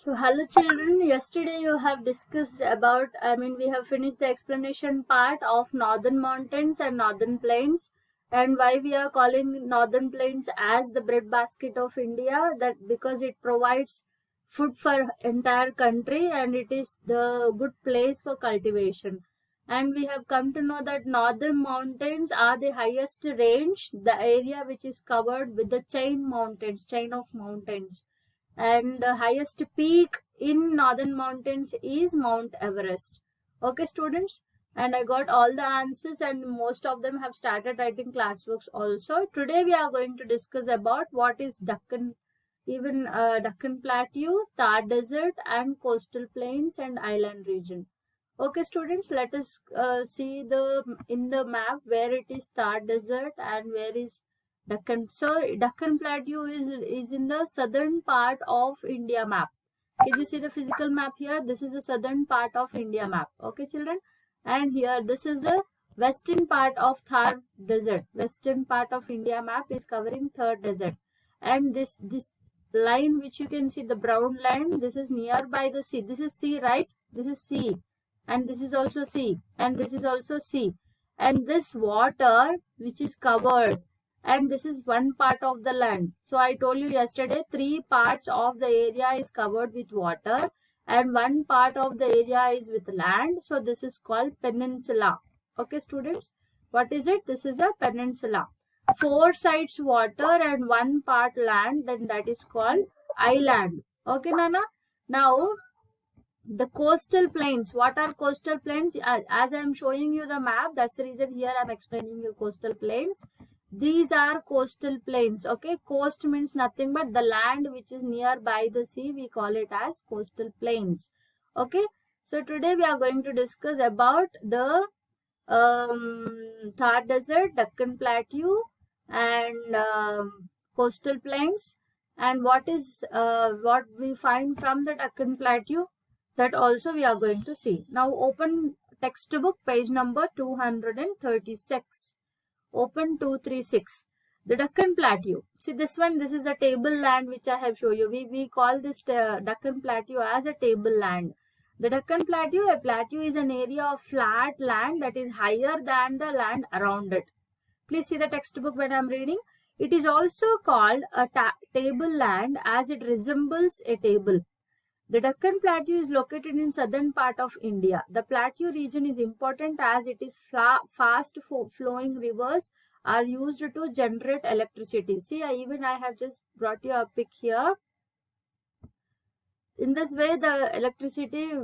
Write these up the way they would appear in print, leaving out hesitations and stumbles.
So hello children, yesterday you have discussed about, we have finished the explanation part of northern mountains and northern plains, and why we are calling northern plains as the breadbasket of India, that because it provides food for entire country and it is the good place for cultivation. And we have come to know that northern mountains are the highest range, the area which is covered with the chain of mountains, and the highest peak in northern mountains is Mount Everest. Okay students, and I got all the answers and most of them have started writing classworks also. Today we are going to discuss about what is Deccan Plateau, Thar Desert and coastal plains and island region. Okay students, let us see the in the map where it is Thar Desert and where is Deccan. So Deccan Plateau is in the southern part of India map. Can you see the physical map here? This is the southern part of India map. Okay children, and here this is the western part of Thar Desert. Western part of India map is covering Thar Desert, and this line which you can see, the brown line, this is nearby the sea. This is sea, right? This is sea, and this is also sea, and this is also sea, and this water which is covered, and this is one part of the land. So I told you yesterday, three parts of the area is covered with water and one part of the area is with land. So this is called peninsula. Okay students, what is it? This is a peninsula. Four sides water and one part land, then that is called island. Okay Nana. Now the coastal plains. What are coastal plains? As I am showing you the map, that's the reason here I am explaining you coastal plains. These are coastal plains. Okay, coast means nothing but the land which is nearby the sea. We call it as coastal plains. Okay, so today we are going to discuss about the Thar Desert, Deccan Plateau, and coastal plains, and what we find from the Deccan Plateau, that also we are going to see. Now open textbook page number 236. Open 236. The Deccan Plateau. See this one, this is the table land which I have shown you. We call this Deccan Plateau as a table land. The Deccan Plateau, a plateau is an area of flat land that is higher than the land around it. Please see the textbook when I am reading. It is also called a tableland as it resembles a table. The Deccan Plateau is located in southern part of India. The plateau region is important as it is fast flowing rivers are used to generate electricity. See, I have just brought you a pic here. In this way, the electricity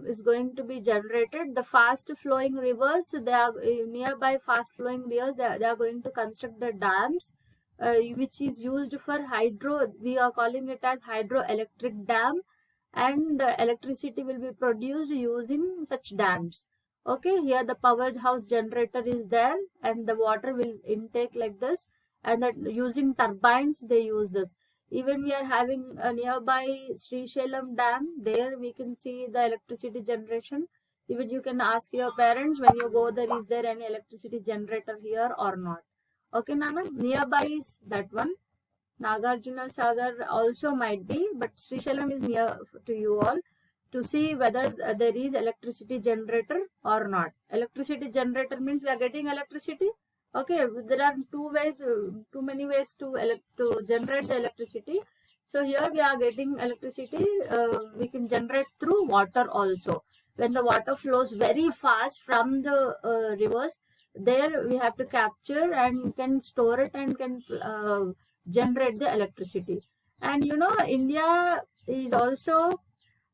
is going to be generated. The fast flowing rivers, they are nearby fast flowing rivers, they are going to construct the dams, which is used for hydro. We are calling it as hydroelectric dam, and the electricity will be produced using such dams. Okay, here the powerhouse generator is there, and the water will intake like this, and that using turbines they use this. Even we are having a nearby Sri Sailam dam. There we can see the electricity generation. Even you can ask your parents when you go there, is there any electricity generator here or not? Okay, Nana. Nearby is that one. Nagarjuna Sagar also might be, but Sri Sailam is near to you all, to see whether there is electricity generator or not. Electricity generator means we are getting electricity. Okay, there are too many ways to generate the electricity. So here we are getting electricity. We can generate through water also. When the water flows very fast from the rivers, there we have to capture and can store it and can generate the electricity. And you know, India is also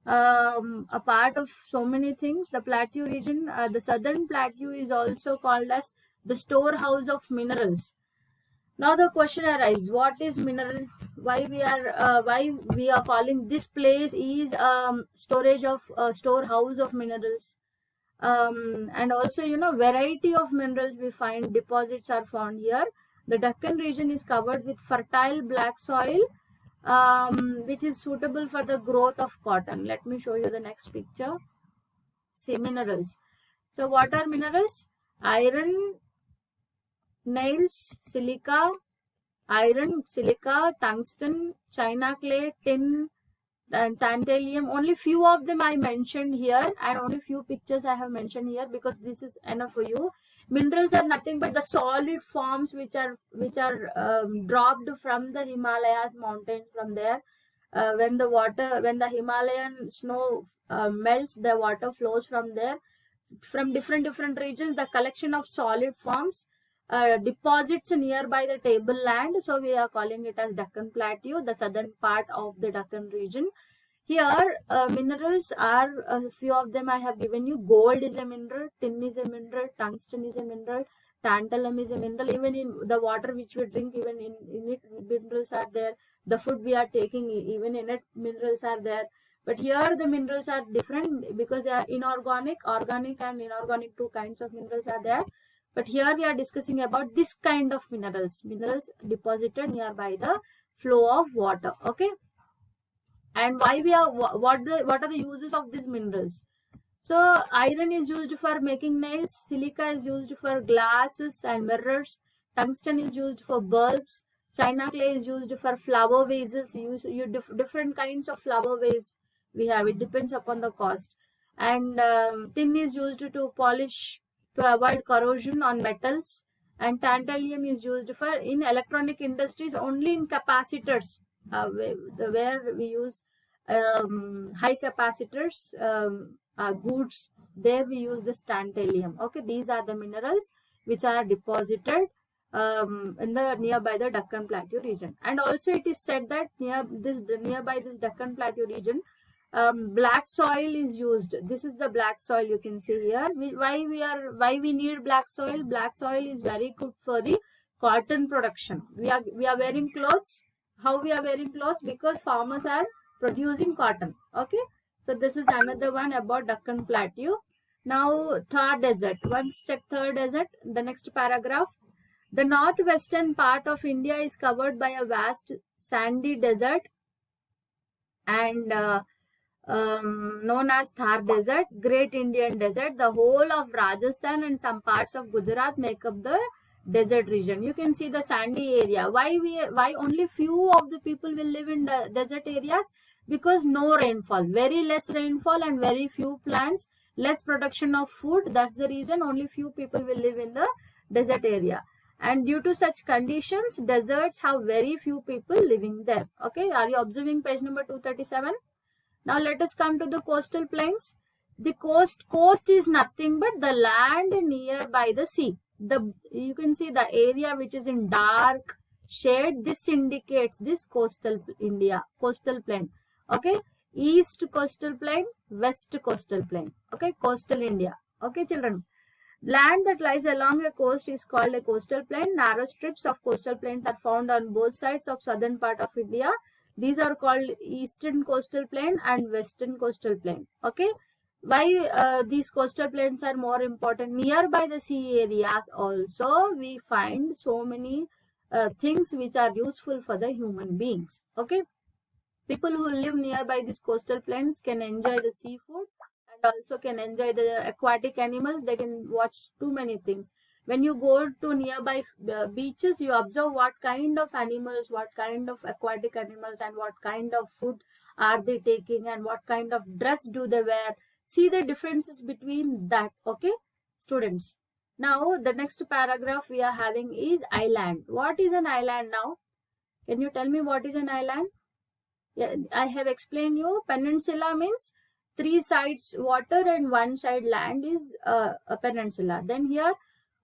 a part of so many things. The plateau region, the southern plateau is also called as the storehouse of minerals. Now the question arises: what is mineral? Why we are calling this place is storage of storehouse of minerals? And also, you know, variety of minerals we find, deposits are found here. The Deccan region is covered with fertile black soil, which is suitable for the growth of cotton. Let me show you the next picture. See, minerals. So what are minerals? Iron, nails, silica, tungsten, china clay, tin, and tantalum. Only few of them I mentioned here, and only few pictures I have mentioned here because this is enough for you. Minerals are nothing but the solid forms which are dropped from the Himalayas mountains. From there, when the Himalayan snow melts, the water flows from there, from different regions. The collection of solid forms deposits nearby the tableland, so we are calling it as Deccan Plateau, the southern part of the Deccan region. Here minerals are a few of them I have given you. Gold is a mineral, tin is a mineral, tungsten is a mineral, tantalum is a mineral. Even in the water which we drink, even in it minerals are there. The food we are taking, even in it minerals are there. But here the minerals are different because they are inorganic, organic and inorganic, two kinds of minerals are there. But here we are discussing about this kind of minerals deposited nearby the flow of water. Okay. And why we are, what are the uses of these minerals? So iron is used for making nails, silica is used for glasses and mirrors, tungsten is used for bulbs, china clay is used for flower vases. Different kinds of flower vase we have, it depends upon the cost. And tin is used to polish, to avoid corrosion on metals, and tantalum is used for in electronic industries, only in capacitors, where we use high capacitors goods, there we use this tantalum. Okay, these are the minerals which are deposited in the nearby the Deccan Plateau region. And also it is said that nearby this Deccan Plateau region, black soil is used. This is the black soil you can see here. Why we need black soil? Black soil is very good for the cotton production. We are wearing clothes. How we are wearing clothes? Because farmers are producing cotton. Okay, so this is another one about Deccan Plateau. Now Thar Desert. Once check Thar Desert. The next paragraph. The northwestern part of India is covered by a vast sandy desert and known as Thar Desert, Great Indian Desert. The whole of Rajasthan and some parts of Gujarat make up the desert region. You can see the sandy area. Why only few of the people will live in the desert areas? Because no rainfall, very less rainfall and very few plants, less production of food. That's the reason only few people will live in the desert area. And due to such conditions, deserts have very few people living there. Okay, are you observing page number 237? Now let us come to the coastal plains. The coast is nothing but the land nearby the sea. You can see the area which is in dark shade. This indicates this coastal India, coastal plain. Okay, east coastal plain, west coastal plain. Okay, coastal India. Okay, children. Land that lies along a coast is called a coastal plain. Narrow strips of coastal plains are found on both sides of southern part of India. These are called eastern coastal plain and western coastal plain. Okay, why these coastal plains are more important? Nearby the sea areas also we find so many things which are useful for the human beings. Okay, people who live nearby these coastal plains can enjoy the seafood and also can enjoy the aquatic animals. They can watch too many things. When you go to nearby beaches, you observe what kind of animals, what kind of aquatic animals and what kind of food are they taking and what kind of dress do they wear. See the differences between that. Okay, students. Now the next paragraph we are having is island. What is an island now? Can you tell me what is an island? Yeah, I have explained you. Peninsula means 3 sides water and 1 side land is a peninsula. Then here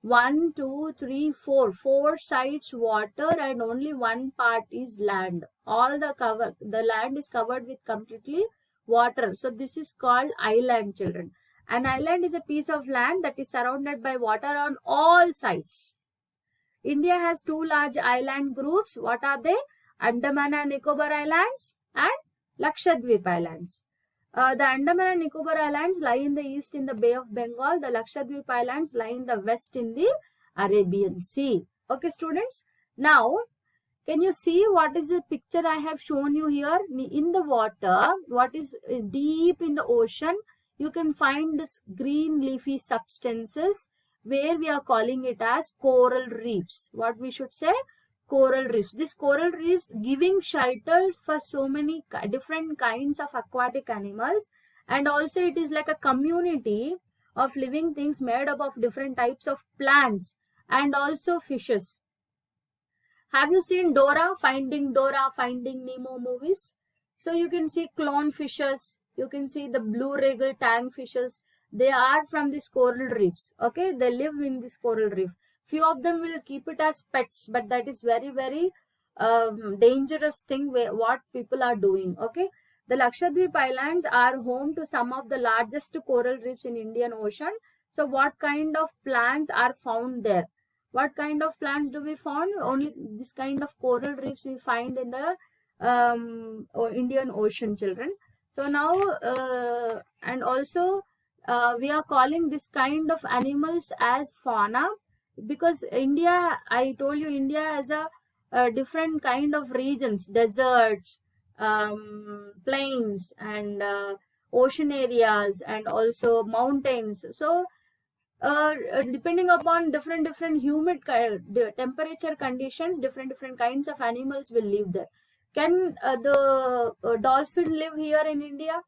1, 2, 3, 4 sides water and only 1 part is land. All the land is covered with completely water. So this is called island, children. An island is a piece of land that is surrounded by water on all sides. India has 2 large island groups. What are they? Andaman and Nicobar Islands and Lakshadweep Islands. The Andaman and Nicobar Islands lie in the east in the Bay of Bengal. The Lakshadweep Islands lie in the west in the Arabian Sea. Okay, students. Now, can you see what is the picture I have shown you here? In the water, what is deep in the ocean, you can find this green leafy substances where we are calling it as coral reefs. What we should say? coral reefs. These coral reefs giving shelter for so many different kinds of aquatic animals, and also it is like a community of living things made up of different types of plants and also fishes. Have you seen Dora, Finding Nemo movies? So you can see clown fishes, you can see the blue regal tang fishes. They are from these coral reefs. Okay, they live in this coral reef. Few of them will keep it as pets, but that is very, very dangerous thing what people are doing. Okay, the Lakshadweep Islands are home to some of the largest coral reefs in Indian Ocean. So what kind of plants are found there? What kind of plants do we find? Only this kind of coral reefs we find in the Indian Ocean, children. So now, and also we are calling this kind of animals as fauna, because India, I told you, India has a different kind of regions, deserts, plains, and ocean areas, and also mountains. So depending upon different humid temperature conditions, different kinds of animals will live there. Can the dolphin live here in India?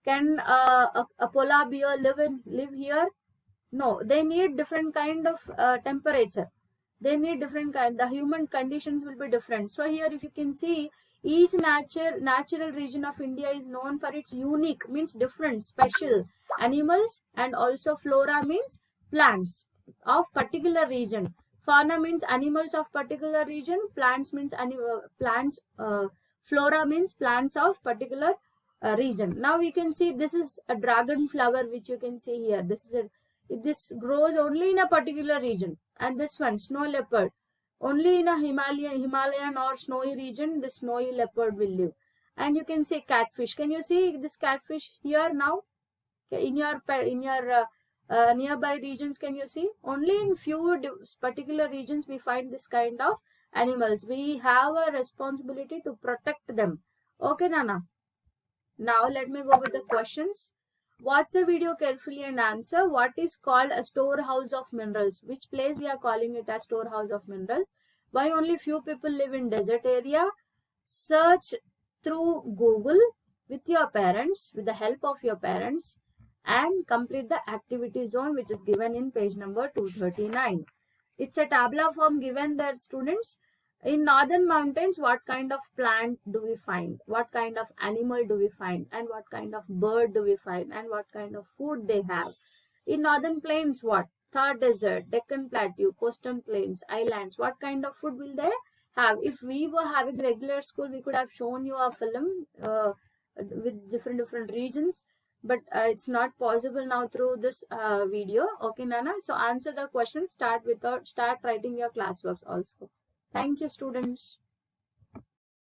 Can a polar bear live here? No, they need different kind of temperature. They need different kind. The human conditions will be different. So here, if you can see, each natural region of India is known for its unique, means different, special animals, and also flora means plants of particular region. Fauna means animals of particular region. Plants means plants. Flora means plants of particular region. Now we can see this is a dragon flower, which you can see here. This grows only in a particular region. And this one, snow leopard, only in a Himalayan or snowy region, the snowy leopard will live. And you can see catfish. Can you see this catfish here now? In your nearby regions, can you see? Only in few particular regions we find this kind of animals. We have a responsibility to protect them. Okay, Nana. Now let me go with the questions. Watch the video carefully and answer. What is called a storehouse of minerals? Which place we are calling it as storehouse of minerals? Why only few people live in desert area? Search through Google with your parents, with the help of your parents, and complete the activity zone, which is given in page number 239. It's a tabla form given there, students. In northern mountains, what kind of plant do we find? What kind of animal do we find? And what kind of bird do we find? And what kind of food they have? In northern plains, what? Thar Desert, Deccan Plateau, coastal plains, islands. What kind of food will they have? If we were having regular school, we could have shown you a film with different regions. But it's not possible now through this video. Okay, Nana? So answer the question. Start writing your classworks also. Thank you, students.